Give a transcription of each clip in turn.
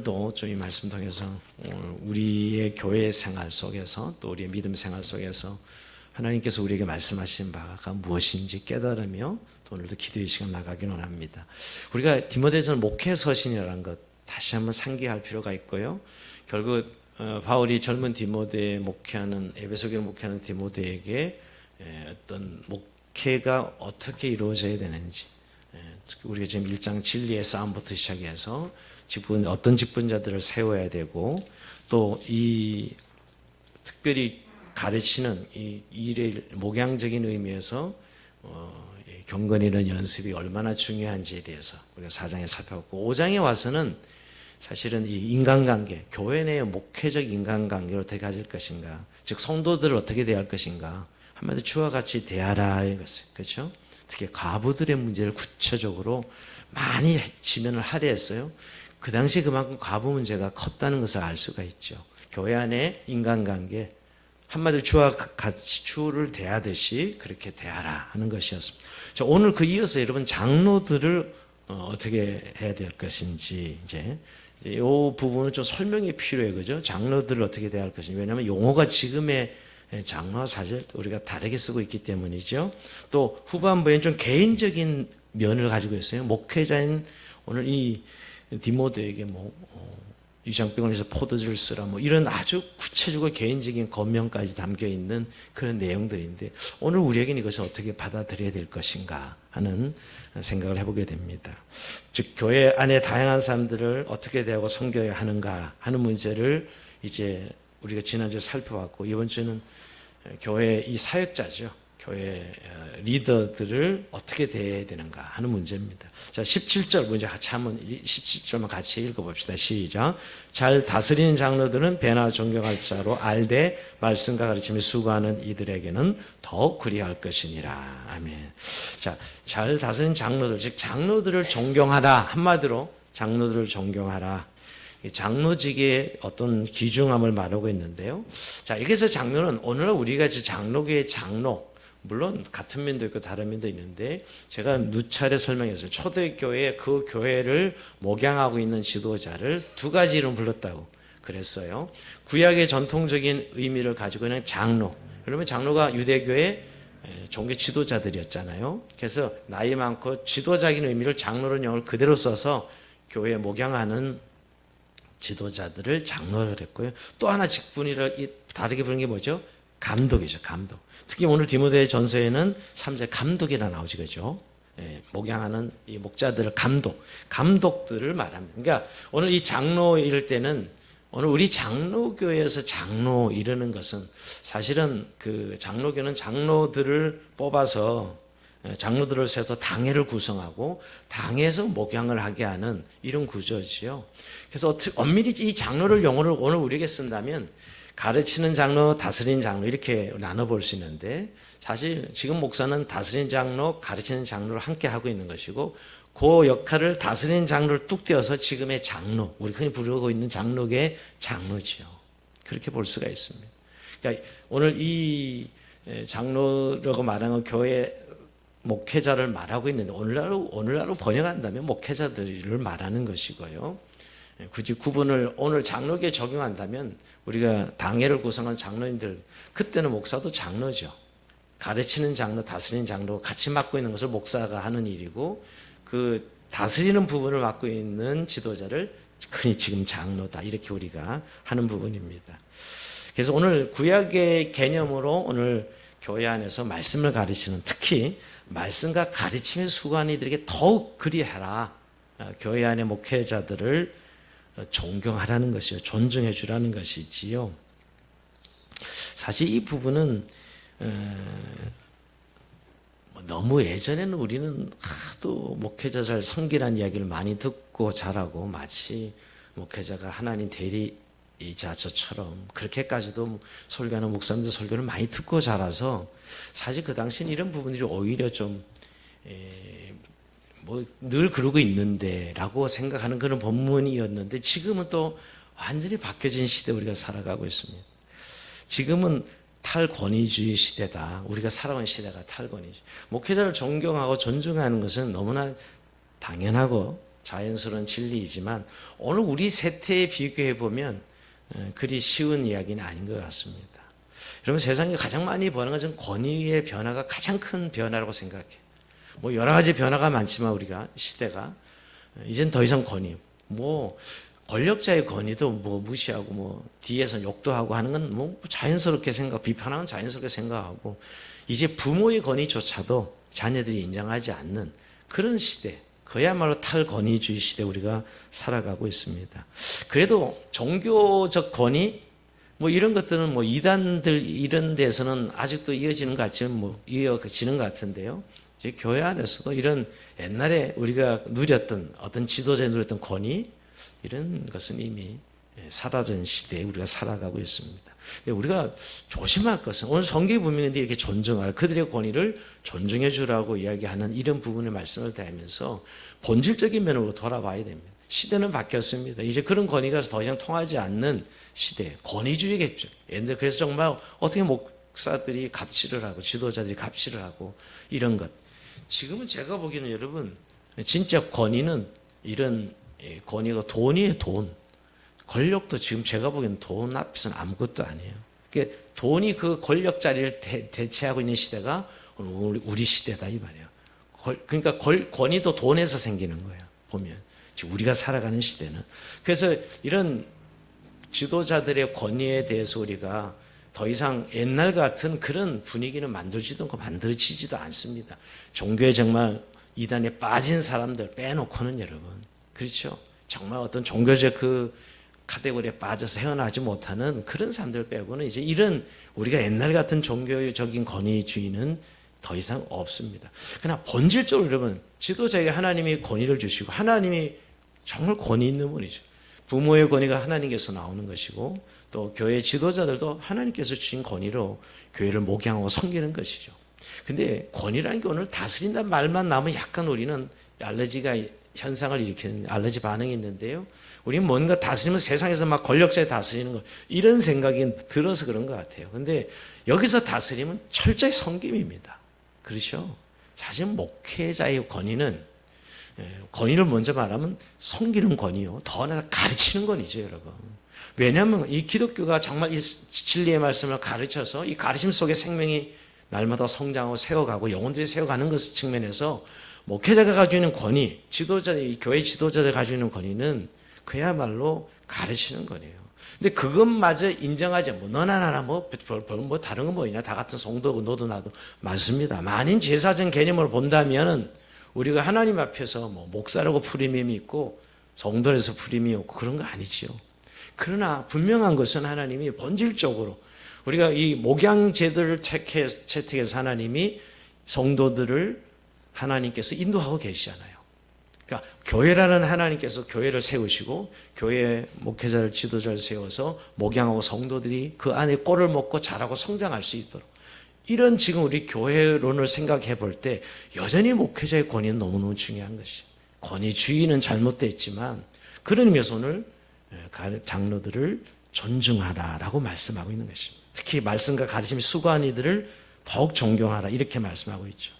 오늘도 좀 이 말씀 통해서 우리의 교회 생활 속에서 또 우리의 믿음 생활 속에서 하나님께서 우리에게 말씀하신 바가 무엇인지 깨달으며 또 오늘도 기도의 시간 나가기 원합니다. 우리가 디모데전서 목회 서신이라는 것 다시 한번 상기할 필요가 있고요. 결국 바울이 젊은 디모데에 목회하는 에베소 교회 목회하는 디모데에게 어떤 목회가 어떻게 이루어져야 되는지, 우리가 지금 1장 진리의 싸움부터 시작해서 어떤 직분자들을 세워야 되고 또 이 특별히 가르치는 이 일의 목양적인 의미에서 경건이라는 연습이 얼마나 중요한지에 대해서 우리가 4장에 살펴봤고 5장에 와서는 사실은 이 인간관계, 교회 내의 목회적 인간관계를 어떻게 가질 것인가, 즉 성도들을 어떻게 대할 것인가, 한마디로 주와 같이 대하라 이것을, 그렇죠? 특히 과부들의 문제를 구체적으로 많이 지면을 할애했어요. 그 당시 그만큼 과부 문제가 컸다는 것을 알 수가 있죠. 교회 안에 인간관계, 한마디로 주와 같이 주를 대하듯이 그렇게 대하라 하는 것이었습니다. 오늘 그 이어서 여러분 장로들을 어떻게 해야 될 것인지 이제 이 부분은 좀 설명이 필요해요, 그죠? 장로들을 어떻게 대할 것인지. 왜냐하면 용어가 지금의 장로와 사실 우리가 다르게 쓰고 있기 때문이죠. 또 후반부에는 좀 개인적인 면을 가지고 있어요. 목회자인 오늘 이 디모데에게 유장병원에서 포도주를 쓰라 이런 아주 구체적으로 개인적인 권면까지 담겨 있는 그런 내용들인데 오늘 우리에게는 이것을 어떻게 받아들여야 될 것인가 하는 생각을 해보게 됩니다. 즉 교회 안에 다양한 사람들을 어떻게 대하고 섬겨야 하는가 하는 문제를 이제 우리가 지난주에 살펴봤고 이번 주는 교회 이 사역자죠. 교회 리더들을 어떻게 대해야 되는가 하는 문제입니다. 자, 17절 먼저 같이 한번 17절만 같이 읽어봅시다. 시작. 잘 다스리는 장로들은 배나 존경할 자로 알되 말씀과 가르침에 수고하는 이들에게는 더욱 그리할 것이니라. 아멘. 자, 잘 다스리는 장로들, 즉 장로들을 존경하라. 한마디로 장로들을 존경하라. 장로직의 어떤 귀중함을 말하고 있는데요. 자, 여기서 장로는 오늘날 우리가 장로교의 장로, 물론 같은 면도 있고 다른 면도 있는데 제가 누차례 설명했어요. 초대교회 그 교회를 목양하고 있는 지도자를 두 가지 이름 불렀다고 그랬어요. 구약의 전통적인 의미를 가지고 있는 장로. 그러면 장로가 유대교의 종교 지도자들이었잖아요. 그래서 나이 많고 지도자적인 의미를 장로라는 용어를 그대로 써서 교회에 목양하는 지도자들을 장로라고 했고요. 또 하나 직분이를 다르게 부르는 게 뭐죠? 감독이죠. 감독. 특히 오늘 디모데 전서에는 3절 감독이라 나오지, 그죠? 목양하는 이 목자들을 감독들을 말합니다. 그러니까 오늘 이 장로 이럴 때는 오늘 우리 장로교에서 장로 이르는 것은 사실은 그 장로교는 장로들을 뽑아서 장로들을 세서 당회를 구성하고 당회에서 목양을 하게 하는 이런 구조지요. 그래서 엄밀히 이 장로를 용어를 오늘 우리에게 쓴다면 가르치는 장로, 다스리는 장로 이렇게 나눠볼 수 있는데 사실 지금 목사는 다스리는 장로, 가르치는 장로를 함께 하고 있는 것이고 그 역할을 다스리는 장로를 뚝 떼어서 지금의 장로, 우리 흔히 부르고 있는 장로계의 장로지요. 그렇게 볼 수가 있습니다. 그러니까 오늘 이 장로라고 말하는 교회 목회자를 말하고 있는데 오늘날로 번역한다면 목회자들을 말하는 것이고요. 굳이 구분을 오늘 장로계에 적용한다면 우리가 당회를 구성한 장로님들 그때는 목사도 장로죠. 가르치는 장로, 다스리는 장로 같이 맡고 있는 것을 목사가 하는 일이고 그 다스리는 부분을 맡고 있는 지도자를 흔히 지금 장로다 이렇게 우리가 하는 부분입니다. 그래서 오늘 구약의 개념으로 오늘 교회 안에서 말씀을 가르치는 특히 말씀과 가르침에 수고하는 이들에게 더욱 그리하라. 교회 안의 목회자들을 존경하라는 것이요. 존중해 주라는 것이지요. 사실 이 부분은 너무 예전에는 우리는 하도 목회자 잘 섬기라는 이야기를 많이 듣고 자라고 마치 목회자가 하나님 대리자처럼 그렇게까지도 설교하는 목사님들 설교를 많이 듣고 자라서 사실 그 당시에는 이런 부분들이 오히려 좀 늘 그러고 있는데 라고 생각하는 그런 본문이었는데 지금은 또 완전히 바뀌어진 시대에 우리가 살아가고 있습니다. 지금은 탈권위주의 시대다. 우리가 살아온 시대가 탈권위주의. 목회자를 존경하고 존중하는 것은 너무나 당연하고 자연스러운 진리이지만 오늘 우리 세태에 비교해 보면 그리 쉬운 이야기는 아닌 것 같습니다. 여러분, 세상에 가장 많이 보는 것은 권위의 변화가 가장 큰 변화라고 생각해요. 뭐 여러 가지 변화가 많지만 우리가 시대가 이젠 더 이상 권위, 뭐 권력자의 권위도 뭐 무시하고 뭐 뒤에서 욕도 하고 하는 건 뭐 자연스럽게 비판하면 자연스럽게 생각하고, 이제 부모의 권위조차도 자녀들이 인정하지 않는 그런 시대, 그야말로 탈권위주의 시대 우리가 살아가고 있습니다. 그래도 종교적 권위 뭐 이런 것들은 뭐 이단들 이런 데서는 아직도 이어지는 것 같지만 뭐 이어지는 것 같은데요. 이제 교회 안에서도 이런 옛날에 우리가 누렸던 어떤 지도자에 누렸던 권위, 이런 것은 이미 사라진 시대에 우리가 살아가고 있습니다. 근데 우리가 조심할 것은 오늘 성경이 분명히 이렇게 존중할 그들의 권위를 존중해 주라고 이야기하는 이런 부분의 말씀을 대하면서 본질적인 면으로 돌아봐야 됩니다. 시대는 바뀌었습니다. 이제 그런 권위가 더 이상 통하지 않는 시대, 권위주의겠죠. 옛날에 그래서 정말 어떻게 목사들이 갑질을 하고 지도자들이 갑질을 하고 이런 것. 지금은 제가 보기에는 여러분, 진짜 권위는 이런 권위가 돈이에요, 돈. 권력도 지금 제가 보기에는 돈 앞에서는 아무것도 아니에요. 그러니까 돈이 그 권력 자리를 대체하고 있는 시대가 우리 시대다 이 말이에요. 그러니까 권위도 돈에서 생기는 거예요. 보면 지금 우리가 살아가는 시대는. 그래서 이런 지도자들의 권위에 대해서 우리가 더 이상 옛날 같은 그런 분위기는 만들지도 않고 만들어지지도 않습니다. 종교에 정말 이단에 빠진 사람들 빼놓고는 여러분, 그렇죠? 정말 어떤 종교적 그 카테고리에 빠져서 헤어나지 못하는 그런 사람들 빼고는 이제 이런 우리가 옛날 같은 종교적인 권위주의는 더 이상 없습니다. 그러나 본질적으로 여러분, 지도자에게 하나님이 권위를 주시고 하나님이 정말 권위 있는 분이죠. 부모의 권위가 하나님께서 나오는 것이고 또 교회 지도자들도 하나님께서 주신 권위로 교회를 목양하고 섬기는 것이죠. 근데 권위라는 게 오늘 다스린다는 말만 나오면 약간 우리는 알러지가 현상을 일으키는 알러지 반응이 있는데요. 우리는 뭔가 다스리면 세상에서 막 권력자에 다스리는 거 이런 생각이 들어서 그런 것 같아요. 근데 여기서 다스림은 철저히 섬김입니다. 그렇죠? 사실 목회자의 권위는 권위를 먼저 말하면 섬기는 권위요. 더 나아가 가르치는 권위죠, 여러분. 왜냐하면 이 기독교가 정말 이 진리의 말씀을 가르쳐서 이 가르침 속에 생명이 날마다 성장하고 세워가고 영혼들이 세워가는 것 측면에서 목회자가 가지고 있는 권위, 지도자들, 교회 지도자들 가지고 있는 권위는 그야말로 가르치는 권위예요. 근데 그것마저 인정하지 뭐 너나 나나 뭐 다른 건 뭐냐, 다 같은 성도고 너도 나도 맞습니다. 만인 제사적 개념으로 본다면은 우리가 하나님 앞에서 뭐 목사라고 프리미엄이 있고 성도에서 프리미엄이 없고 그런 거 아니지요. 그러나 분명한 것은 하나님이 본질적으로 우리가 이 목양제도를 채택해서 하나님이 성도들을 하나님께서 인도하고 계시잖아요. 그러니까 교회라는 하나님께서 교회를 세우시고 교회 목회자를 지도자를 세워서 목양하고 성도들이 그 안에 꼴을 먹고 자라고 성장할 수 있도록, 이런 지금 우리 교회론을 생각해 볼 때 여전히 목회자의 권위는 너무너무 중요한 것이에요. 권위주의는 잘못됐지만 그런 의미에서 오늘 장로들을 존중하라라고 말씀하고 있는 것입니다. 특히 말씀과 가르침이 수고한 이들을 더욱 존경하라 이렇게 말씀하고 있죠.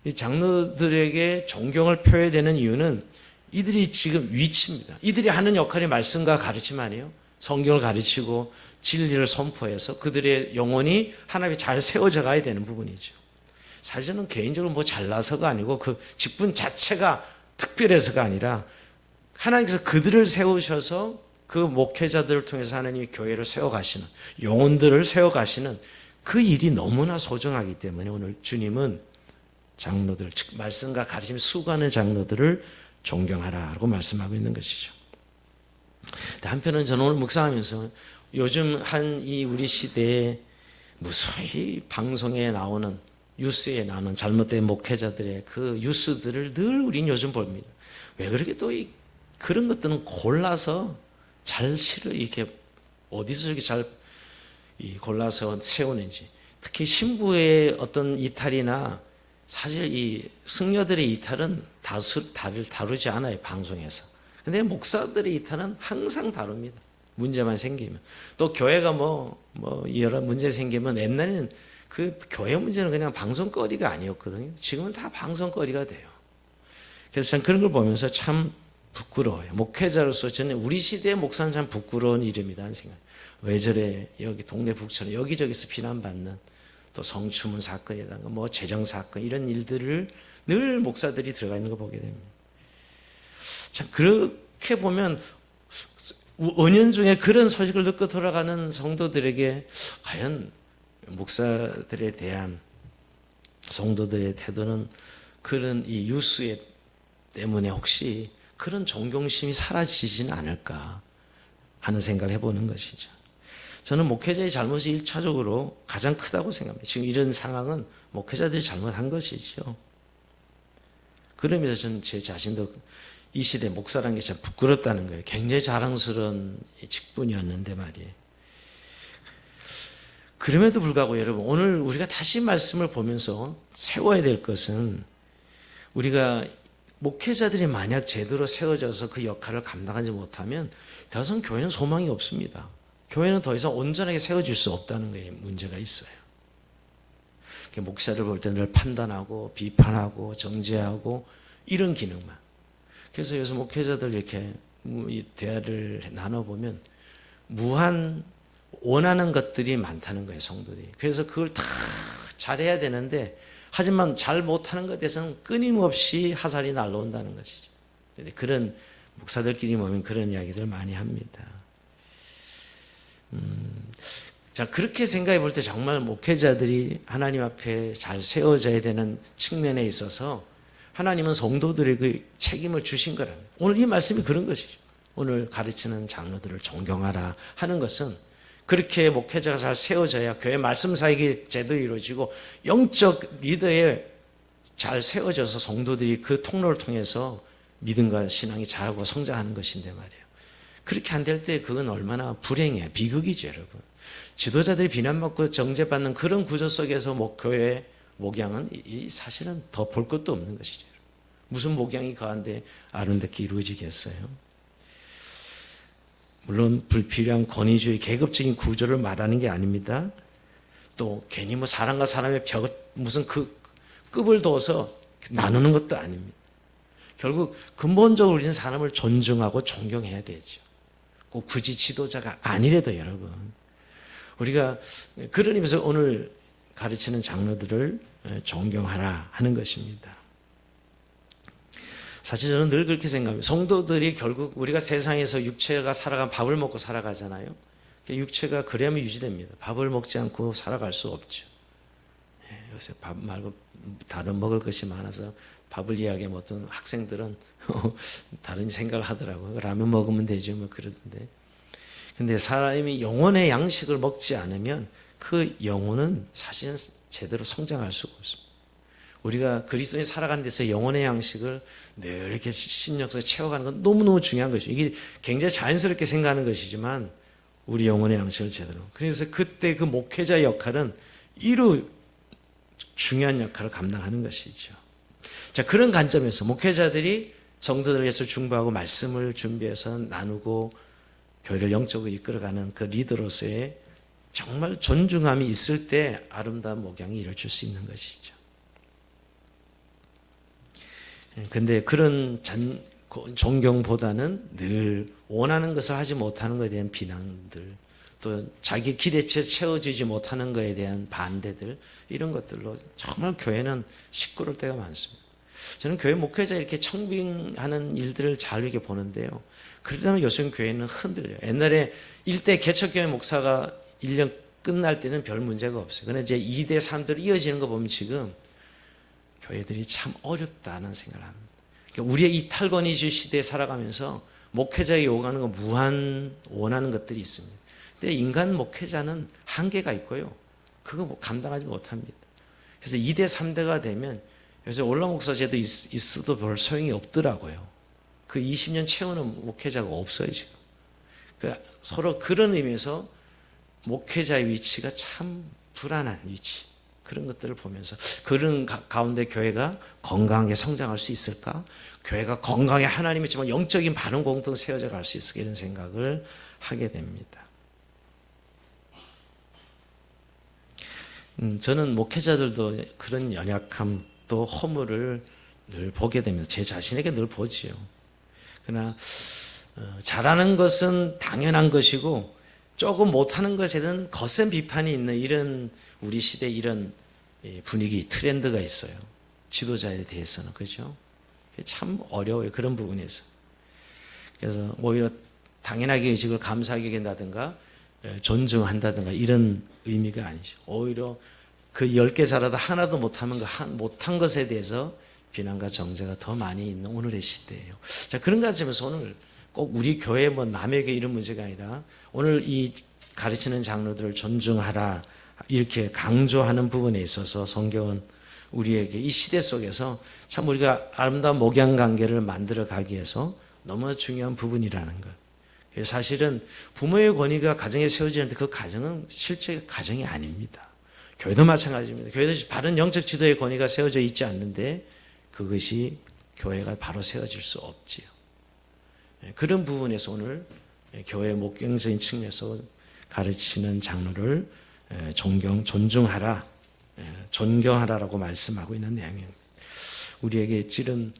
이 장로들에게 존경을 표해야 되는 이유는 이들이 지금 위치입니다. 이들이 하는 역할이 말씀과 가르침 아니에요. 성경을 가르치고 진리를 선포해서 그들의 영혼이 하나님이 잘 세워져 가야 되는 부분이죠. 사실 저는 개인적으로 뭐 잘나서가 아니고 그 직분 자체가 특별해서가 아니라 하나님께서 그들을 세우셔서 그 목회자들을 통해서 하나님이 교회를 세워가시는, 영혼들을 세워가시는 그 일이 너무나 소중하기 때문에 오늘 주님은 장로들, 즉 말씀과 가르침이 수고하는 장로들을 존경하라고 말씀하고 있는 것이죠. 한편은 저는 오늘 묵상하면서 요즘 이 우리 시대에 무수히 방송에 나오는, 뉴스에 나오는 잘못된 목회자들의 그 뉴스들을 늘 우리는 요즘 봅니다. 왜 그렇게 또 그런 것들은 골라서 잘 이렇게 어디서 이렇게 잘 골라서 세우는지, 특히 신부의 어떤 이탈이나 사실 이 승려들의 이탈은 다루지 않아요, 방송에서. 근데 목사들의 이탈은 항상 다룹니다. 문제만 생기면. 또 교회가 여러 문제 생기면 옛날에는 그 교회 문제는 그냥 방송거리가 아니었거든요. 지금은 다 방송거리가 돼요. 그래서 저는 그런 걸 보면서 참 부끄러워요. 목회자로서 저는 우리 시대의 목사는 참 부끄러운 이름이다 하는 생각. 왜 저래 여기 동네 북처럼 여기저기서 비난받는 또 성추문 사건이라든가 뭐 재정 사건 이런 일들을 늘 목사들이 들어가 있는 거 보게 됩니다. 참 그렇게 보면 은연중에 그런 소식을 듣고 돌아가는 성도들에게 과연 목사들에 대한 성도들의 태도는 그런 이 뉴스 때문에 혹시 그런 존경심이 사라지지는 않을까 하는 생각을 해보는 것이죠. 저는 목회자의 잘못이 1차적으로 가장 크다고 생각합니다. 지금 이런 상황은 목회자들이 잘못한 것이죠. 그러면서 저는 제 자신도 이 시대 목사라는 게 참 부끄럽다는 거예요. 굉장히 자랑스러운 직분이었는데 말이에요. 그럼에도 불구하고 여러분 오늘 우리가 다시 말씀을 보면서 세워야 될 것은 우리가 목회자들이 만약 제대로 세워져서 그 역할을 감당하지 못하면 더 이상 교회는 소망이 없습니다. 교회는 더 이상 온전하게 세워질 수 없다는 거에 문제가 있어요. 목사를 볼 때 늘 판단하고 비판하고 정죄하고 이런 기능만. 그래서 요새 목회자들 이렇게 이 대화를 나눠보면 무한 원하는 것들이 많다는 거예요, 성도들이. 그래서 그걸 다 잘해야 되는데 하지만 잘 못하는 것에 대해서는 끊임없이 하살이 날라온다는 것이죠. 그런 목사들끼리 모이면 그런 이야기들 많이 합니다. 자, 그렇게 생각해 볼 때 정말 목회자들이 하나님 앞에 잘 세워져야 되는 측면에 있어서 하나님은 성도들에게 그 책임을 주신 거랍니다. 오늘 이 말씀이 그런 것이죠. 오늘 가르치는 장로들을 존경하라 하는 것은 그렇게 목회자가 잘 세워져야 교회 말씀 사역이 제대로 이루어지고 영적 리더에 잘 세워져서 성도들이 그 통로를 통해서 믿음과 신앙이 자라고 성장하는 것인데 말이에요. 그렇게 안 될 때 그건 얼마나 불행해요. 비극이죠, 여러분. 지도자들이 비난받고 정죄받는 그런 구조 속에서 교회의 목양은 사실은 더 볼 것도 없는 것이죠. 무슨 목양이 가운데 아름답게 이루어지겠어요? 물론 불필요한 권위주의 계급적인 구조를 말하는 게 아닙니다. 또 괜히 뭐 사람과 사람의 무슨 그 급을 둬서 나누는 것도 아닙니다. 결국 근본적으로 우리는 사람을 존중하고 존경해야 되죠. 꼭 굳이 지도자가 아니래도 여러분. 우리가 그런 의미에서 오늘 가르치는 장로들을 존경하라 하는 것입니다. 사실 저는 늘 그렇게 생각합니다. 성도들이 결국 우리가 세상에서 육체가 살아간 밥을 먹고 살아가잖아요. 육체가 그래야만 유지됩니다. 밥을 먹지 않고 살아갈 수 없죠. 요새 밥 말고 다른 먹을 것이 많아서 밥을 이야기하면 어떤 학생들은 다른 생각을 하더라고요. 라면 먹으면 되죠, 뭐 그러던데. 근데 사람이 영혼의 양식을 먹지 않으면 그 영혼은 사실은 제대로 성장할 수가 없습니다. 우리가 그리스도인이 살아가는 데서 영혼의 양식을 늘 이렇게 신경 써서 채워가는 건 너무너무 중요한 것이죠. 이게 굉장히 자연스럽게 생각하는 것이지만 우리 영혼의 양식을 제대로. 그래서 그때 그 목회자의 역할은 이루 중요한 역할을 감당하는 것이죠. 자, 그런 관점에서 목회자들이 성도들을 위해서 중보하고 말씀을 준비해서 나누고 교회를 영적으로 이끌어가는 그 리더로서의 정말 존중함이 있을 때 아름다운 목양이 이루어질 수 있는 것이죠. 근데 그런 존경보다는 늘 원하는 것을 하지 못하는 것에 대한 비난들, 또 자기 기대치에 채워지지 못하는 것에 대한 반대들, 이런 것들로 정말 교회는 시끄러울 때가 많습니다. 저는 교회 목회자 이렇게 청빙하는 일들을 잘 이렇게 보는데요. 그러다 보면 요즘 교회는 흔들려요. 옛날에 1대 개척교회 목사가 1년 끝날 때는 별 문제가 없어요. 그런데 이제 2대 3대로 이어지는 거 보면 지금 교회들이 참 어렵다는 생각을 합니다. 그러니까 우리의 이 탈권위주의 시대에 살아가면서 목회자가 요구하는 거 무한 원하는 것들이 있습니다. 근데 인간 목회자는 한계가 있고요. 그거 감당하지 못합니다. 그래서 2대 3대가 되면 요새 올라목사제도 있어도 별 소용이 없더라고요. 그 20년 채우는 목회자가 없어요, 지금. 그러니까 서로 그런 의미에서 목회자의 위치가 참 불안한 위치. 그런 것들을 보면서 그런 가운데 교회가 건강하게 성장할 수 있을까? 교회가 건강하게 하나님의 정말 영적인 바른 공동 세워져 갈 수 있을까? 이런 생각을 하게 됩니다. 저는 목회자들도 그런 연약함 또 허물을 늘 보게 됩니다. 제 자신에게 늘 보지요. 그러나 잘하는 것은 당연한 것이고 조금 못하는 것에 대한 거센 비판이 있는 이런 우리 시대 이런 분위기 트렌드가 있어요. 지도자에 대해서는 그죠? 참 어려워요. 그런 부분에서. 그래서 오히려 당연하게 의식을 감사하게 여긴다든가 존중한다든가 이런 의미가 아니죠. 오히려 그 10개 잘하다 하나도 못하는 못한 것에 대해서 비난과 정죄가 더 많이 있는 오늘의 시대예요. 자, 그런 관점에서 오늘 꼭 우리 교회 뭐 남에게 이런 문제가 아니라 오늘 이 가르치는 장로들을 존중하라 이렇게 강조하는 부분에 있어서 성경은 우리에게 이 시대 속에서 참 우리가 아름다운 목양 관계를 만들어 가기 위해서 너무 중요한 부분이라는 것. 사실은 부모의 권위가 가정에 세워지는데 그 가정은 실제 가정이 아닙니다. 교회도 마찬가지입니다. 교회도 바른 영적 지도의 권위가 세워져 있지 않는데 그것이 교회가 바로 세워질 수 없지요. 그런 부분에서 오늘 교회 목경적인 측면에서 가르치는 장로를 존중하라, 존경하라라고 말씀하고 있는 내용입니다. 우리에게 찔은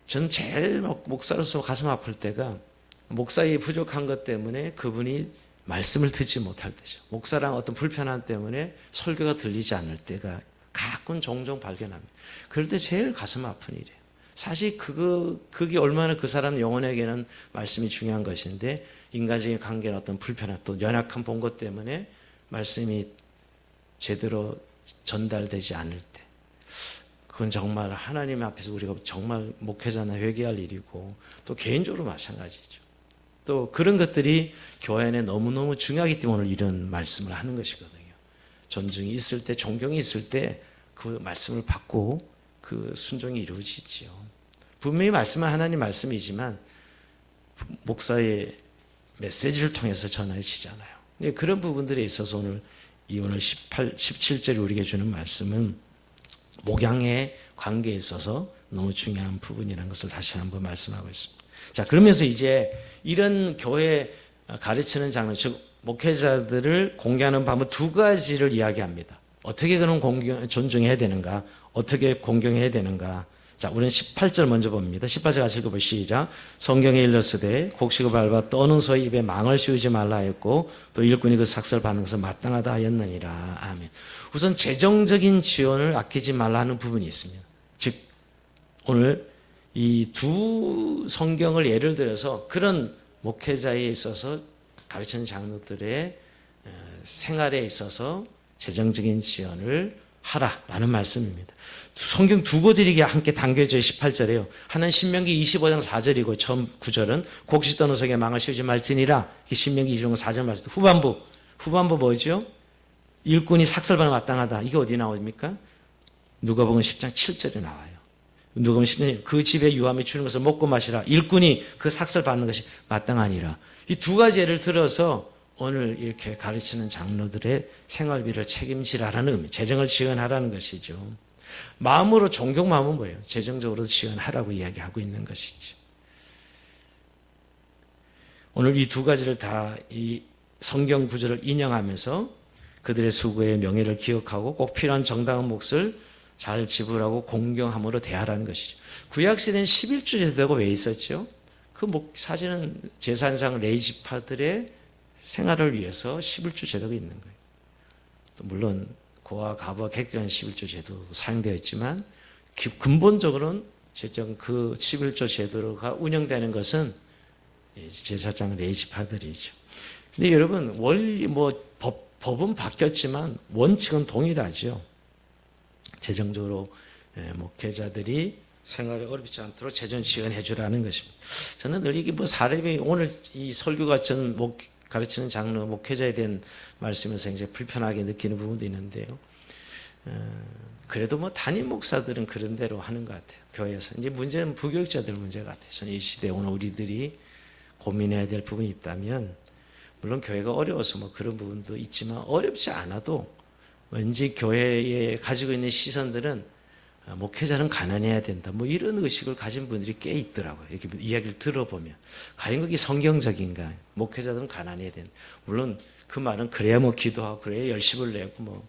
전 제일 목사로서 가슴 아플 때가 목사의 부족한 것 때문에 그분이 말씀을 듣지 못할 때죠. 목사랑 어떤 불편함 때문에 설교가 들리지 않을 때가 가끔 종종 발견합니다. 그럴 때 제일 가슴 아픈 일이에요. 사실 그게 얼마나 그 사람 영혼에게는 말씀이 중요한 것인데 인간적인 관계는 어떤 불편함 또 연약한 본 것 때문에 말씀이 제대로 전달되지 않을 때 그건 정말 하나님 앞에서 우리가 정말 목회자나 회개할 일이고 또 개인적으로 마찬가지죠. 또 그런 것들이 교회 안에 너무너무 중요하기 때문에 오늘 이런 말씀을 하는 것이거든요. 존중이 있을 때 존경이 있을 때 그 말씀을 받고 그 순종이 이루어지지요. 분명히 말씀은 하나님 말씀이지만 목사의 메시지를 통해서 전해지잖아요. 그런 부분들에 있어서 오늘 17절에 우리에게 주는 말씀은 목양의 관계에 있어서 너무 중요한 부분이라는 것을 다시 한번 말씀하고 있습니다. 자, 그러면서 이제 이런 교회 가르치는 장로, 즉 목회자들을 공개하는 방법 두 가지를 이야기합니다. 어떻게 그런 존중해야 되는가? 어떻게 공경해야 되는가? 자, 우리는 18절 먼저 봅니다. 18절 같이 읽어보시죠. 시작. 성경에 일렀으되 곡식을 밟아 떠는 소의 입에 망을 씌우지 말라 했고 또 일꾼이 그 삭설 받는 것은 마땅하다 하였느니라. 아멘. 우선 재정적인 지원을 아끼지 말라 하는 부분이 있습니다. 즉 오늘 이 두 성경을 예를 들어서 그런 목회자에 있어서 가르치는 장로들의 생활에 있어서 재정적인 지원을 하라라는 말씀입니다. 성경 두 구절이 함께 담겨져 18절에요. 하나는 신명기 25장 4절이고 처음 9절은 곡식 떠는 속에 망을 씌우지 말지니라. 신명기 25장 4절 말씀. 후반부 뭐죠? 일꾼이 삭설받아 마땅하다. 이게 어디 나옵니까? 누가복음 10장 7절에 나와요. 누가복음 10장 그 집에 유함이 주는 것을 먹고 마시라. 일꾼이 그 삭설 받는 것이 마땅하니라. 이 두 가지 예를 들어서 오늘 이렇게 가르치는 장로들의 생활비를 책임지라라는 의미, 재정을 지원하라는 것이죠. 마음으로 존경 마음은 뭐예요? 재정적으로 지원하라고 이야기하고 있는 것이죠. 오늘 이 두 가지를 다 이 성경 구절을 인용하면서 그들의 수고의 명예를 기억하고 꼭 필요한 정당한 몫을 잘 지불하고 공경함으로 대하라는 것이죠. 구약시대는 11조 제도가 왜 있었죠? 사실은 제사장 레이지파들의 생활을 위해서 11조 제도가 있는 거예요. 또 물론 고아, 가부와 객들한 11조 제도도 사용되어 있지만 근본적으로는 그 11조 제도가 운영되는 것은 제사장 레이지파들이죠. 근데 여러분 법은 바뀌었지만 원칙은 동일하죠. 재정적으로 목회자들이 생활이 어렵지 않도록 재정 지원해 주라는 것입니다. 저는 늘 이게 사례비 오늘 이 설교가 전 가르치는 장로 목회자에 대한 말씀에서 굉장히 불편하게 느끼는 부분도 있는데요. 그래도 담임 목사들은 그런 대로 하는 것 같아요. 교회에서. 이제 문제는 부교육자들 문제 같아요. 저는 이 시대에 오늘 우리들이 고민해야 될 부분이 있다면 물론 교회가 어려워서 그런 부분도 있지만 어렵지 않아도 왠지 교회에 가지고 있는 시선들은 목회자는 가난해야 된다. 이런 의식을 가진 분들이 꽤 있더라고요. 이렇게 이야기를 들어보면. 과연 그게 성경적인가? 목회자들은 가난해야 된다. 물론 그 말은 그래야 기도하고 그래야 열심을 내고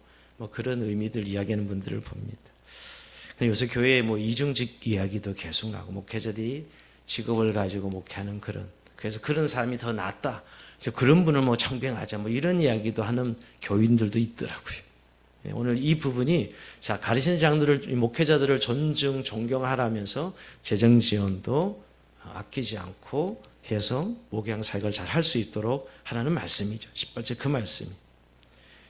그런 의미들 이야기하는 분들을 봅니다. 요새 교회에 이중직 이야기도 계속 나고 목회자들이 직업을 가지고 목회하는 그래서 그런 사람이 더 낫다. 그런 분을 뭐 청빙하자 뭐 이런 이야기도 하는 교인들도 있더라고요. 오늘 이 부분이 자 가르치는 장들을 목회자들을 존중 존경하라면서 재정 지원도 아끼지 않고 해서 목양 사역을 잘 할 수 있도록 하라는 말씀이죠. 18절 그 말씀이.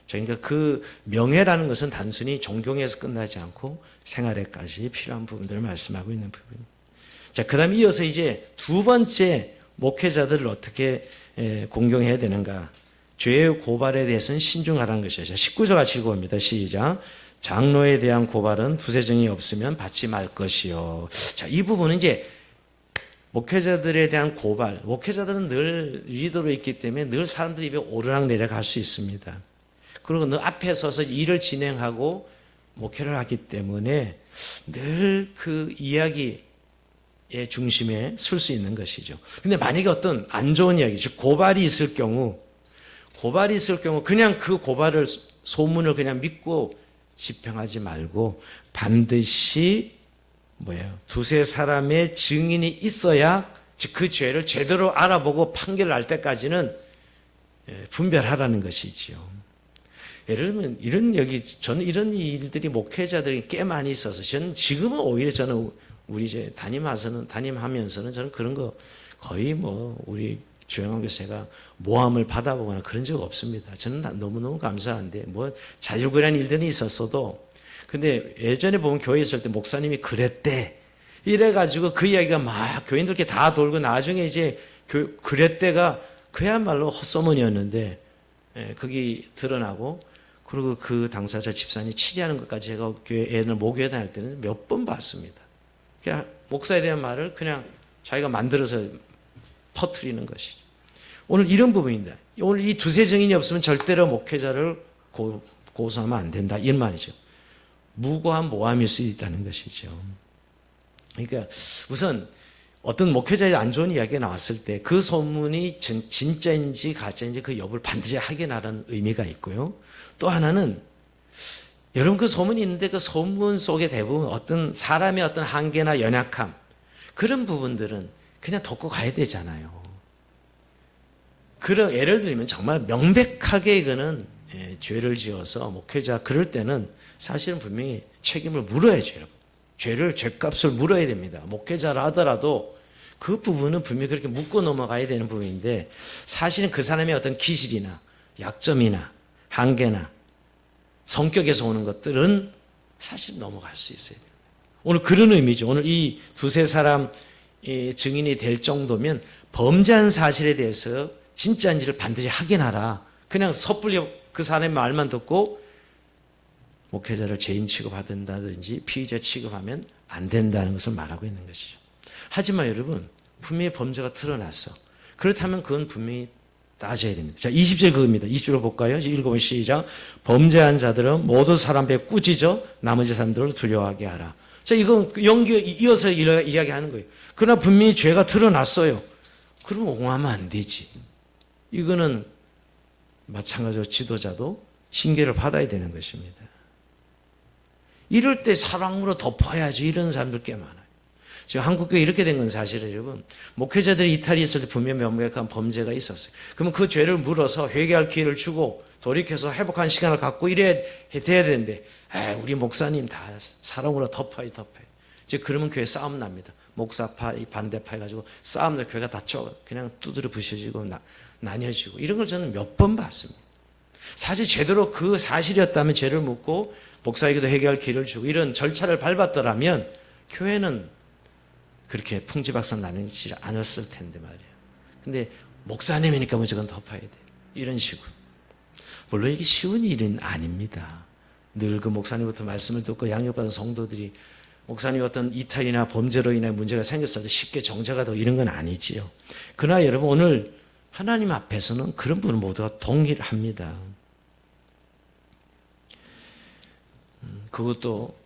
그러니까 그 명예라는 것은 단순히 존경에서 끝나지 않고 생활에까지 필요한 부분들을 말씀하고 있는 부분입니다. 자, 그다음 이어서 이제 두 번째 목회자들을 어떻게 공경해야 되는가? 죄의 고발에 대해서는 신중하라는 것이죠. 19절 같이 읽어봅니다. 시작. 장로에 대한 고발은 두세 정이 없으면 받지 말 것이요. 자, 이 부분은 이제 목회자들에 대한 고발. 목회자들은 늘 리더로 있기 때문에 늘 사람들 입에 오르락 내리락 할 수 있습니다. 그리고 늘 앞에 서서 일을 진행하고 목회를 하기 때문에 늘 그 이야기의 중심에 설 수 있는 것이죠. 근데 만약에 어떤 안 좋은 이야기, 즉 고발이 있을 경우 그냥 그 고발을 소문을 그냥 믿고 집행하지 말고 반드시 두세 사람의 증인이 있어야 즉 그 죄를 제대로 알아보고 판결을 할 때까지는 분별하라는 것이지요. 예를 들면 저는 이런 일들이 목회자들이 꽤 많이 있어서 저는 지금은 오히려 저는 우리 이제 담임하면서는 저는 그런 거 거의 우리 조영환 교수가 모함을 받아보거나 그런 적 없습니다. 저는 너무너무 감사한데 자질구레한 일들이 있었어도 근데 예전에 보면 교회에 있을 때 목사님이 그랬대 이래가지고 그 이야기가 막 교인들께 다 돌고 나중에 이제 그랬대가 그야말로 헛소문이었는데 그게 드러나고 그리고 그 당사자 집사님이 치리하는 것까지 제가 교회 애들 모교회 다닐 때는 몇 번 봤습니다. 그러니까 목사에 대한 말을 그냥 자기가 만들어서 퍼뜨리는 것이죠. 오늘 이런 부분입니다. 오늘 이 두세 증인이 없으면 절대로 목회자를 고소하면 안 된다. 이런 말이죠. 무고한 모함일 수 있다는 것이죠. 그러니까 우선 어떤 목회자의 안 좋은 이야기가 나왔을 때 그 소문이 진짜인지 가짜인지 그 여부를 반드시 확인하라는 의미가 있고요. 또 하나는 여러분 그 소문이 있는데 그 소문 속에 대부분 어떤 사람의 어떤 한계나 연약함 그런 부분들은 그냥 덮고 가야 되잖아요. 그런 예를 들면 정말 명백하게 이거는 죄를 지어서 목회자 그럴 때는 사실은 분명히 책임을 물어야죠. 여러분. 죄값을 물어야 됩니다. 목회자라 하더라도 그 부분은 분명히 그렇게 묻고 넘어가야 되는 부분인데 사실은 그 사람의 어떤 기질이나 약점이나 한계나 성격에서 오는 것들은 사실 넘어갈 수 있어야 됩니다. 오늘 그런 의미죠. 오늘 이 두세 사람 증인이 될 정도면 범죄한 사실에 대해서 진짜인지를 반드시 확인하라. 그냥 섣불리 그 사람의 말만 듣고 목회자를 죄인 취급하든다든지 피의자 취급하면 안 된다는 것을 말하고 있는 것이죠. 하지만 여러분 분명히 범죄가 드러났어. 그렇다면 그건 분명히 따져야 됩니다. 자, 20절 그겁니다. 20절 볼까요? 읽어보면 시작. 범죄한 자들은 모두 사람 앞에 꾸짖어 나머지 사람들을 두려워하게 하라. 자, 이건 이어서 이야기하는 거예요. 그러나 분명히 죄가 드러났어요. 그러면 옹호하면 안 되지. 이거는 마찬가지로 지도자도 징계를 받아야 되는 것입니다. 이럴 때 사랑으로 덮어야지 이런 사람들 꽤 많아요. 지금 한국교회 이렇게 된 건 사실은 여러분 목회자들이 이탈이 있을 때 분명 명백한 범죄가 있었어요. 그러면 그 죄를 물어서 회개할 기회를 주고 돌이켜서 회복한 시간을 갖고 이래야 돼야 되는데 우리 목사님 다 사랑으로 덮어요. 즉 그러면 교회 싸움 납니다. 목사파 반대파 해가지고 싸움 나 교회가 다 그냥 두드려 부셔지고 나뉘어지고 이런 걸 저는 몇 번 봤습니다. 사실 제대로 그 사실이었다면 죄를 묻고 목사에게도 회개할 기회를 주고 이런 절차를 밟았더라면 교회는 그렇게 풍지박산 나누지 않았을 텐데 말이에요. 근데 목사님이니까 무조건 덮어야 돼. 이런 식으로. 물론 이게 쉬운 일은 아닙니다. 늘 그 목사님부터 말씀을 듣고 양육받은 성도들이 목사님 어떤 이탈이나 범죄로 인해 문제가 생겼을 때 쉽게 정죄가 되고 이런 건 아니지요. 그러나 여러분 오늘 하나님 앞에서는 그런 분은 모두가 동일합니다. 그것도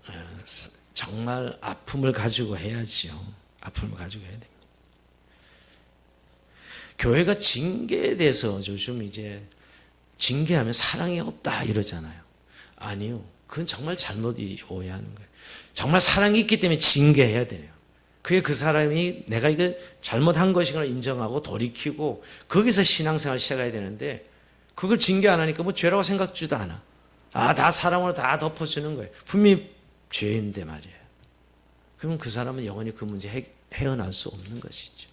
정말 아픔을 가지고 해야지요. 아픔을 가지고 해야 됩니다. 교회가 징계에 대해서 요즘 이제 징계하면 사랑이 없다 이러잖아요. 아니요. 그건 정말 잘못 오해하는 거예요. 정말 사랑이 있기 때문에 징계해야 돼요. 그게 그 사람이 내가 이거 잘못한 것이걸 인정하고 돌이키고 거기서 신앙생활을 시작해야 되는데 그걸 징계 안 하니까 뭐 죄라고 생각지도 않아. 다 사랑으로 다 덮어주는 거예요. 분명히 죄인데 말이에요. 그러면 그 사람은 영원히 그 문제 헤어날 수 없는 것이죠.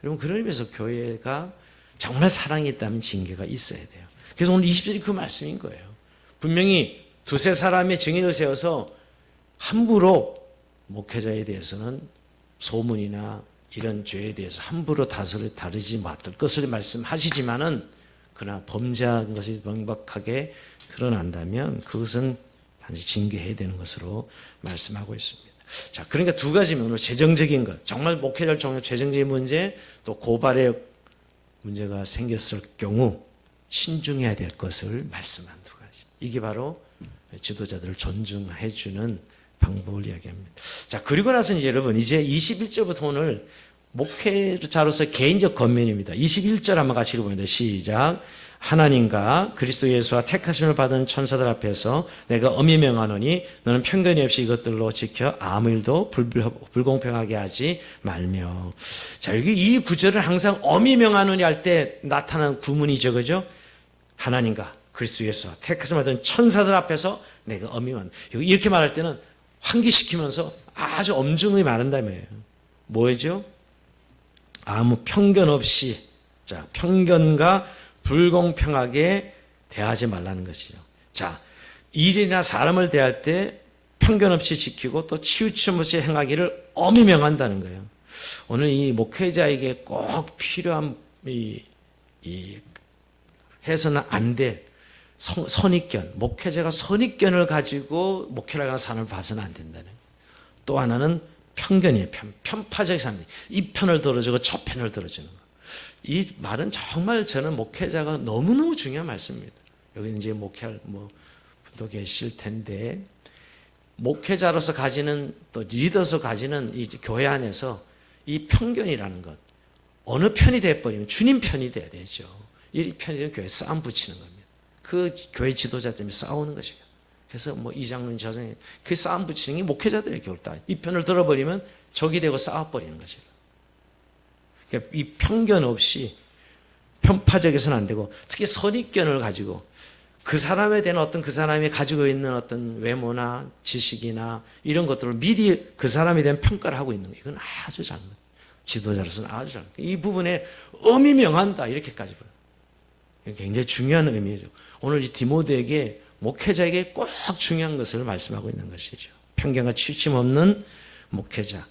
여러분 그런 의미에서 교회가 정말 사랑이 있다면 징계가 있어야 돼요. 그래서 오늘 20절이 그 말씀인 거예요. 분명히 두세 사람의 증인을 세워서 함부로 목회자에 대해서는 소문이나 이런 죄에 대해서 함부로 다소를 다루지 말을 것을 말씀하시지만은 그러나 범죄한 것이 명백하게 드러난다면 그것은 반드시 징계해야 되는 것으로 말씀하고 있습니다. 자, 그러니까 두 가지면 오늘 재정적인 것, 정말 목회자를 종합 재정적인 문제, 또 고발의 문제가 생겼을 경우 신중해야 될 것을 말씀한 두 가지. 이게 바로 지도자들을 존중해 주는 방법을 이야기합니다. 자, 그리고 나서 여러분 이제 21절부터 오늘 목회자로서 개인적 권면입니다. 21절 한번 같이 읽어봅니다. 시작. 하나님과 그리스도 예수와 택하심을 받은 천사들 앞에서 내가 엄히 명하노니 너는 편견이 없이 이것들로 지켜 아무 일도 불공평하게 하지 말며. 자, 여기 이 구절을 항상 엄히 명하노니 할 때 나타나는 구문이죠. 그죠? 하나님과 그리스도 예수와 택하심을 받은 천사들 앞에서 내가 엄히 명. 이렇게 말할 때는 환기시키면서 아주 엄중히 말한다며요. 뭐죠? 아무 편견 없이, 자, 편견과 불공평하게 대하지 말라는 것이죠. 자, 일이나 사람을 대할 때 편견 없이 지키고 또 치우침 없이 행하기를 엄히 명한다는 거예요. 오늘 이 목회자에게 꼭 필요한 해서는 안 될 선입견, 목회자가 선입견을 가지고 목회를 하는 사람을 봐서는 안 된다는 거예요. 또 하나는 편견이에요. 편파적인 사람. 이 편을 들어주고 저 편을 들어주는 거. 이 말은 정말 저는 목회자가 너무너무 중요한 말씀입니다. 여기 이제 목회할 분도 계실 텐데, 목회자로서 가지는 또 리더로서 가지는 이 교회 안에서 이 편견이라는 것, 어느 편이 돼버리면 주님 편이 돼야 되죠. 이 편이 되면 교회 싸움 붙이는 겁니다. 그 교회 지도자 때문에 싸우는 것이에요. 그래서 이 장로님 저장에 그 싸움 붙이는 게 목회자들의 겨울 다. 이 편을 들어버리면 적이 되고 싸워버리는 것이에요. 그러니까 이 편견 없이 편파적에서는 안 되고, 특히 선입견을 가지고 그 사람에 대한 어떤 그 사람이 가지고 있는 어떤 외모나 지식이나 이런 것들을 미리 그 사람에 대한 평가를 하고 있는 거예요. 이건 아주 잘못. 지도자로서는 아주 잘못. 이 부분에 엄히 명한다 이렇게까지 봐요. 굉장히 중요한 의미죠. 오늘 이 디모데에게 목회자에게 꼭 중요한 것을 말씀하고 있는 것이죠. 편견과 치우침 없는 목회자.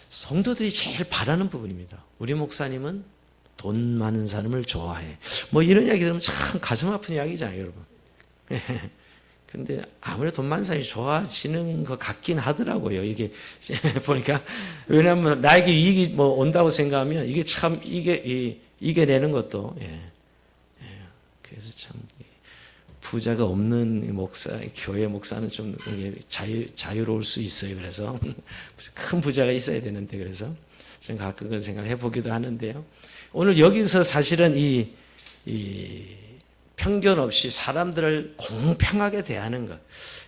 성도들이 제일 바라는 부분입니다. 우리 목사님은 돈 많은 사람을 좋아해. 이런 이야기 들으면 참 가슴 아픈 이야기잖아요, 여러분. 근데 아무래도 돈 많은 사람이 좋아지는 것 같긴 하더라고요. 이게 보니까. 왜냐하면 나에게 이익이 온다고 생각하면 이게 참 이겨내는 것도. 그래서 참 부자가 없는 교회 목사는 좀 자유로울 수 있어요. 그래서 큰 부자가 있어야 되는데, 그래서 저는 가끔 그런 생각을 해보기도 하는데요. 오늘 여기서 사실은 이 편견 없이 사람들을 공평하게 대하는 것.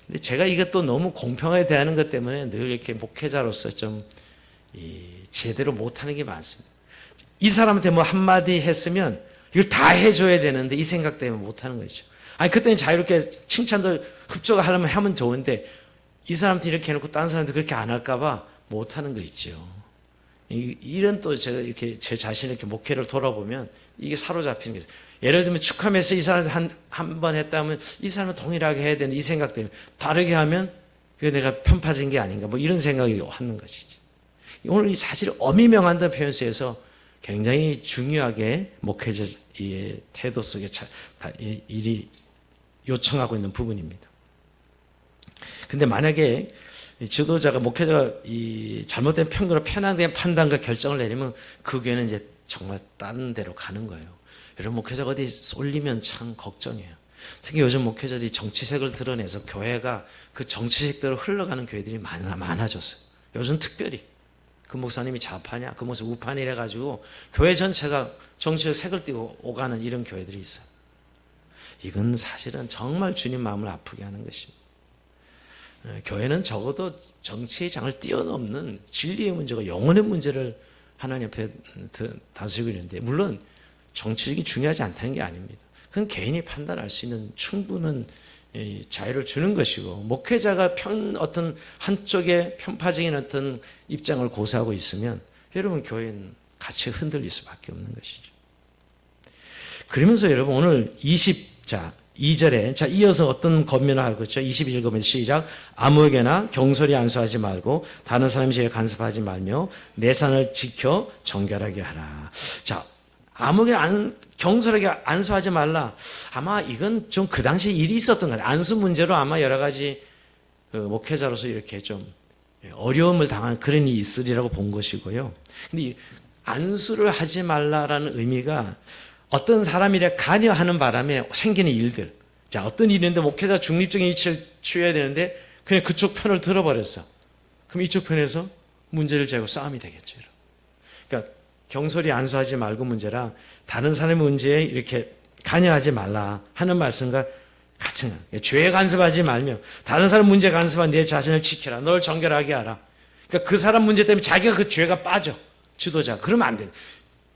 근데 제가 이것도 너무 공평하게 대하는 것 때문에 늘 이렇게 목회자로서 좀 제대로 못하는 게 많습니다. 이 사람한테 한마디 했으면 이걸 다 해줘야 되는데 이 생각 때문에 못하는 거죠. 그때는 자유롭게 칭찬도 흡족하려면 하면 좋은데 이 사람한테 이렇게 해놓고 다른 사람한테 그렇게 안 할까봐 못하는 거 있죠. 이런 또 제가 이렇게 제 자신을 이렇게 목회를 돌아보면 이게 사로잡히는 게 있어요. 예를 들면 축하면서 이 사람한테 한 번 했다면 이 사람은 동일하게 해야 되는데 이 생각 때문에 다르게 하면 그게 내가 편파적인 게 아닌가 이런 생각이 하는 것이지. 오늘 이 사실을 엄히 명한다는 표현 쓰여서 굉장히 중요하게 목회자의 태도 속에 일이 요청하고 있는 부분입니다. 근데 만약에 지도자가 목회자가 이 잘못된 편견으로 편향된 판단과 결정을 내리면 그 교회는 이제 정말 다른 데로 가는 거예요. 여러분 목회자가 어디 쏠리면 참 걱정이에요. 특히 요즘 목회자들이 정치색을 드러내서 교회가 그 정치색대로 흘러가는 교회들이 많아졌어요. 요즘 특별히 그 목사님이 좌파냐 그 목사님 우파냐 이래가지고 교회 전체가 정치적 색을 띠고 오가는 이런 교회들이 있어요. 이건 사실은 정말 주님 마음을 아프게 하는 것입니다. 교회는 적어도 정치의 장을 뛰어넘는 진리의 문제가 영혼의 문제를 하나님 앞에 다스리고 있는데, 물론 정치적이 중요하지 않다는 게 아닙니다. 그건 개인이 판단할 수 있는 충분한 자유를 주는 것이고, 목회자가 어떤 한쪽에 편파적인 어떤 입장을 고수하고 있으면 여러분 교회는 같이 흔들릴 수밖에 없는 것이죠. 그러면서 여러분 오늘 2절에 자 이어서 어떤 권면을 하고 있죠? 21권면 시작. 아무에게나 경솔히 안수하지 말고 다른 사람의 죄에 간섭하지 말며 내 산을 지켜 정결하게 하라. 자, 아무에게나 경솔하게 안수하지 말라. 아마 이건 좀 그 당시 일이 있었던 것 같아요. 안수 문제로 아마 여러 가지 목회자로서 이렇게 좀 어려움을 당한 그런 일이 있으리라고 본 것이고요. 근데 안수를 하지 말라라는 의미가 어떤 사람이 관여하는 바람에 생기는 일들. 자, 어떤 일이 있는데 목회자 중립적인 위치를 취해야 되는데 그냥 그쪽 편을 들어버렸어. 그럼 이쪽 편에서 문제를 제고 싸움이 되겠죠. 그러니까 경솔히 안수하지 말고 문제라 다른 사람의 문제에 이렇게 관여하지 말라 하는 말씀과 같은 거예요. 죄에 간섭하지 말며 다른 사람 문제에 간섭한 내 자신을 지켜라. 널 정결하게 하라. 그러니까 그 사람 문제 때문에 자기가 그 죄가 빠져. 지도자. 그러면 안 돼.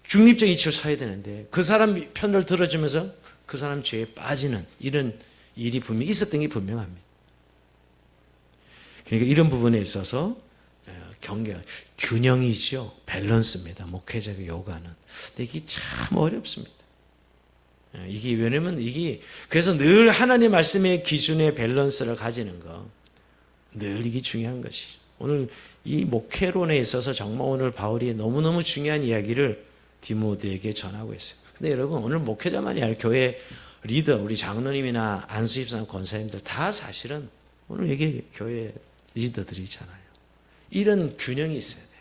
중립적인 위치를 서야 되는데 그 사람 편을 들어주면서 그 사람 죄에 빠지는 이런 일이 분명히 있었던 게 분명합니다. 그러니까 이런 부분에 있어서 균형이죠. 밸런스입니다. 목회자가 요구하는. 근데 이게 참 어렵습니다. 왜냐면 그래서 늘 하나님의 말씀의 기준의 밸런스를 가지는 거. 늘 이게 중요한 것이죠. 오늘 이 목회론에 있어서 정말 오늘 바울이 너무너무 중요한 이야기를 디모데에게 전하고 있어요. 근데 여러분 오늘 목회자만이 아니라 교회 리더, 우리 장로님이나 안수집사님, 권사님들 다 사실은 오늘 여기 교회 리더들이잖아요. 이런 균형이 있어야 돼요.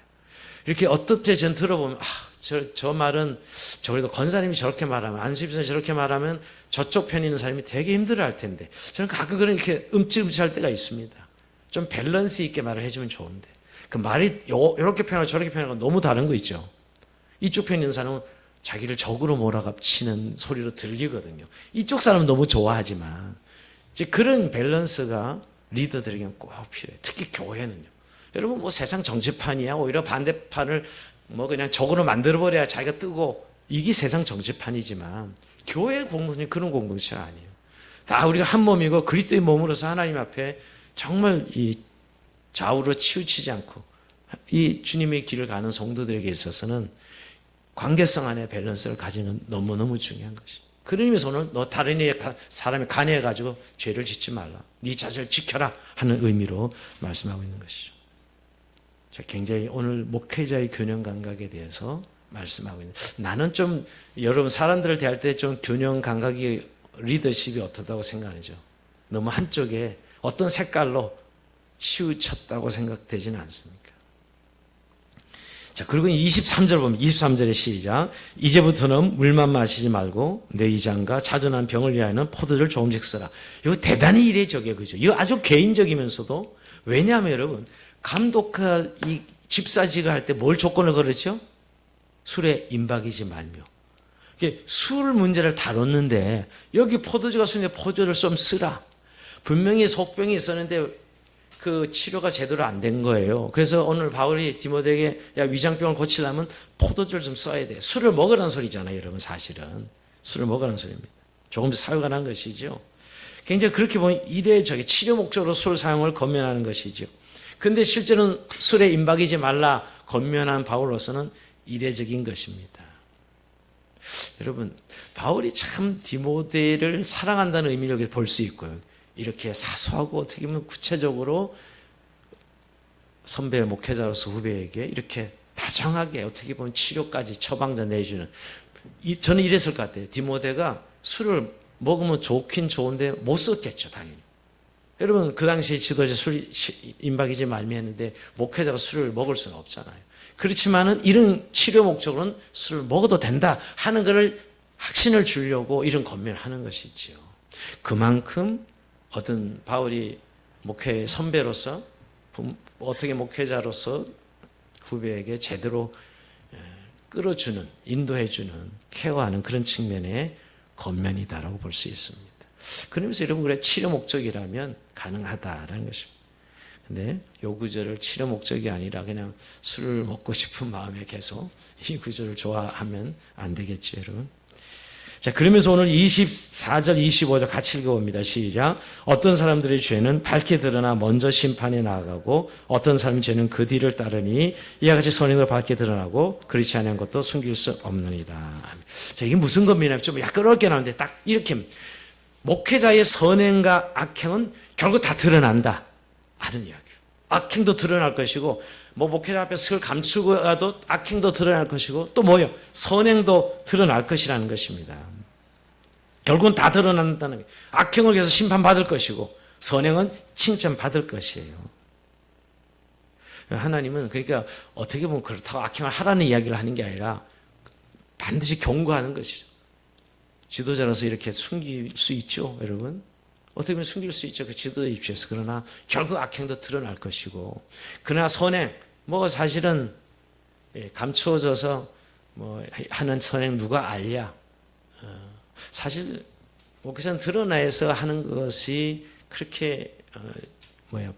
이렇게 어떻게 전 들어보면 저 말은 그래도 권사님이 저렇게 말하면 안수집사님이 저렇게 말하면 저쪽 편에 있는 사람이 되게 힘들어할 텐데 저는 가끔 그런 이렇게 음치할 때가 있습니다. 좀 밸런스 있게 말을 해주면 좋은데 그 말이 이렇게 표현하고 저렇게 표현하고 너무 다른 거 있죠. 이쪽 편에 있는 사람은 자기를 적으로 몰아치는 소리로 들리거든요. 이쪽 사람은 너무 좋아하지만 이제 그런 밸런스가 리더들에게는 꼭 필요해요. 특히 교회는요. 여러분 뭐 세상 정치판이야 오히려 반대판을 뭐 그냥 적으로 만들어버려야 자기가 뜨고 이게 세상 정치판이지만 교회 공동체 그런 공동체가 아니에요. 다 우리가 한 몸이고 그리스도의 몸으로서 하나님 앞에 정말 이 좌우로 치우치지 않고 이 주님의 길을 가는 성도들에게 있어서는 관계성 안에 밸런스를 가지는 너무너무 중요한 것이. 그런 의미에서 오늘 너 다른 사람이 간여해가지고 죄를 짓지 말라. 네 자신을 지켜라 하는 의미로 말씀하고 있는 것이죠. 굉장히 오늘 목회자의 균형 감각에 대해서 말씀하고 있는. 나는 좀 여러분 사람들을 대할 때 좀 균형 감각이 리더십이 어떻다고 생각하죠. 너무 한쪽에 어떤 색깔로 치우쳤다고 생각되지는 않습니까? 자, 그리고 23절 보면 23절의 시작. 이제부터는 물만 마시지 말고 내 이장과 자주 난 병을 위하여는 포도주를 조금씩 쓰라. 이거 대단히 이례적이에요. 그죠? 이거 아주 개인적이면서도 왜냐하면 여러분 감독과 이 집사직을 할 때 뭘 조건을 걸었죠? 술에 임박이지 말며. 이게 술 문제를 다뤘는데 여기 포도주가 있는데 포도주를 좀 쓰라. 분명히 속병이 있었는데 그 치료가 제대로 안 된 거예요. 그래서 오늘 바울이 디모데에게 야 위장병을 고치려면 포도주를 좀 써야 돼. 술을 먹으라는 소리잖아요. 여러분 사실은 술을 먹으라는 소리입니다. 조금씩 사용하는 것이죠. 굉장히 그렇게 보면 이례적인 치료 목적으로 술 사용을 권면하는 것이죠. 근데 실제로는 술에 임박이지 말라 권면한 바울로서는 이례적인 것입니다. 여러분 바울이 참 디모데를 사랑한다는 의미를 여기서 볼 수 있고요. 이렇게 사소하고 어떻게 보면 구체적으로 선배 목회자로서 후배에게 이렇게 다정하게 어떻게 보면 치료까지 처방자 내주는 저는 이랬을 것 같아요. 디모데가 술을 먹으면 좋긴 좋은데 못 썼겠죠 당연히. 여러분 그 당시에 지도자 술 임박이지 말미 했는데 목회자가 술을 먹을 수는 없잖아요. 그렇지만은 이런 치료 목적으로는 술을 먹어도 된다 하는 것을 확신을 주려고 이런 권면을 하는 것이지요. 그만큼 어떤 바울이 목회 선배로서 어떻게 목회자로서 후배에게 제대로 끌어주는 인도해주는 케어하는 그런 측면의 권면이다라고 볼 수 있습니다. 그러면서 여러분 그래 치료 목적이라면 가능하다라는 것입니다. 근데 요 구절을 치료 목적이 아니라 그냥 술을 먹고 싶은 마음에 계속 이 구절을 좋아하면 안 되겠죠, 여러분. 자, 그러면서 오늘 24절, 25절 같이 읽어봅니다. 시작. 어떤 사람들의 죄는 밝게 드러나 먼저 심판에 나아가고 어떤 사람의 죄는 그 뒤를 따르니 이와 같이 선행을 밝게 드러나고 그렇지 않은 것도 숨길 수 없느니라. 자, 이게 무슨 겁니까? 좀 약간 어렵게 나오는데 딱 이렇게 목회자의 선행과 악행은 결국 다 드러난다 하는 이야기예요. 악행도 드러날 것이고 목회자 앞에 설 감추고 가도 악행도 드러날 것이고 또 뭐요? 선행도 드러날 것이라는 것입니다. 결국은 다 드러난다는 거예요. 악행을 위해서 심판받을 것이고 선행은 칭찬받을 것이에요. 하나님은 그러니까 어떻게 보면 그렇다고 악행을 하라는 이야기를 하는 게 아니라 반드시 경고하는 것이죠. 지도자로서 이렇게 숨길 수 있죠, 여러분? 어떻게 보면 숨길 수 있죠, 그 지도자 입시에서. 그러나 결국 악행도 드러날 것이고, 그러나 선행, 사실은 감추어져서 하는 선행 누가 알랴? 사실 목회자는 드러나서 하는 것이 그렇게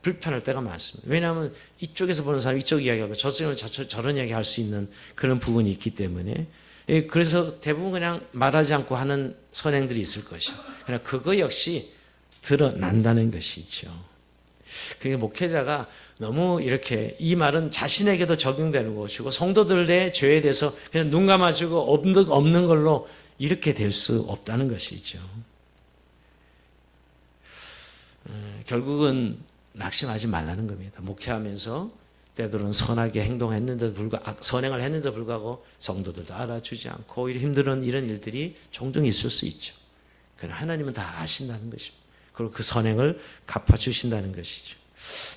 불편할 때가 많습니다. 왜냐하면 이쪽에서 보는 사람 이쪽 이야기하고 저쪽에는 저런 이야기 할 수 있는 그런 부분이 있기 때문에, 그래서 대부분 그냥 말하지 않고 하는 선행들이 있을 것이요. 그러나 그거 역시 드러난다는 것이죠. 그러니까 목회자가 너무 이렇게 이 말은 자신에게도 적용되는 것이고 성도들의 죄에 대해서 그냥 눈 감아주고 없는 걸로 이렇게 될 수 없다는 것이죠. 결국은 낙심하지 말라는 겁니다. 목회하면서 때로는 선하게 행동했는데도 불구하고 선행을 했는데도 불구하고 성도들도 알아주지 않고 오히려 힘든 이런 일들이 종종 있을 수 있죠. 그러나 하나님은 다 아신다는 것입니다. 그리고 그 선행을 갚아주신다는 것이죠.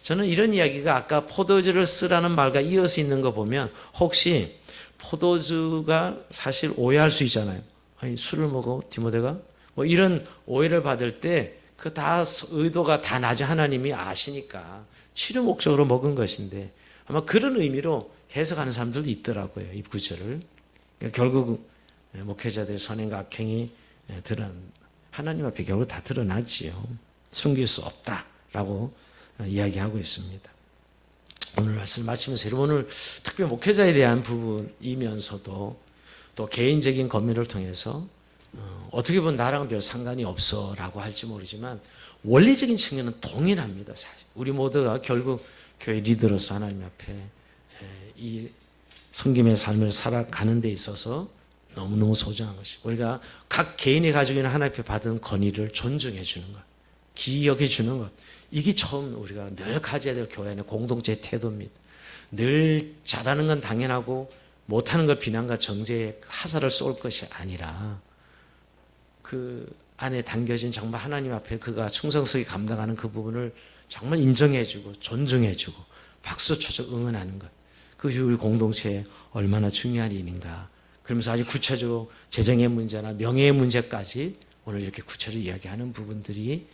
저는 이런 이야기가 아까 포도주를 쓰라는 말과 이어서 있는 거 보면 혹시 포도주가 사실 오해할 수 있잖아요. 아니, 술을 먹어 디모데가? 이런 오해를 받을 때 그 다 의도가 다 나중에 하나님이 아시니까 치료 목적으로 먹은 것인데 아마 그런 의미로 해석하는 사람들도 있더라고요. 이 구절을. 결국 목회자들의 선행과 악행이 하나님 앞에 결국 다 드러나지요. 숨길 수 없다라고 이야기하고 있습니다. 오늘 말씀 마치면서 여러분 오늘 특별히 목회자에 대한 부분이면서도 또 개인적인 권면을 통해서 어떻게 보면 나랑은 별 상관이 없어라고 할지 모르지만 원리적인 측면은 동일합니다. 사실 우리 모두가 결국 교회 리더로서 하나님 앞에 이 섬김의 삶을 살아가는 데 있어서 너무너무 소중한 것이 우리가 각 개인이 가지고 있는 하나님 앞에 받은 권위를 존중해 주는 것, 기억해 주는 것, 이게 처음 우리가 늘 가져야 될 교회 안의 공동체의 태도입니다. 늘 잘하는 건 당연하고 못하는 걸 비난과 정죄에 하살을 쏠 것이 아니라 그 안에 담겨진 정말 하나님 앞에 그가 충성스럽게 감당하는 그 부분을 정말 인정해주고 존중해주고 박수 쳐서 응원하는 것, 그것이 우리 공동체에 얼마나 중요한 일인가. 그러면서 아주 구체적으로 재정의 문제나 명예의 문제까지 오늘 이렇게 구체적으로 이야기하는 부분들이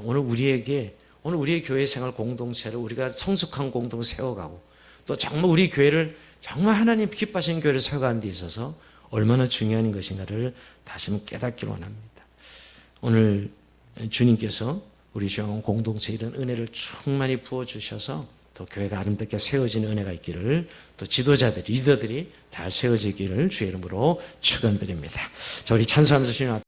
오늘 우리의 교회 생활 공동체를 우리가 성숙한 공동을 세워가고 또 정말 우리 교회를 정말 하나님 기뻐하시는 교회를 세워가는 데 있어서 얼마나 중요한 것인가를 다시 한번 깨닫기를 원합니다. 오늘 주님께서 우리 주영 공동체에 이런 은혜를 충만히 부어주셔서 또 교회가 아름답게 세워지는 은혜가 있기를 또 지도자들, 리더들이 잘 세워지기를 주의 이름으로 축원드립니다. 자, 우리 찬송하면서 주님 앞에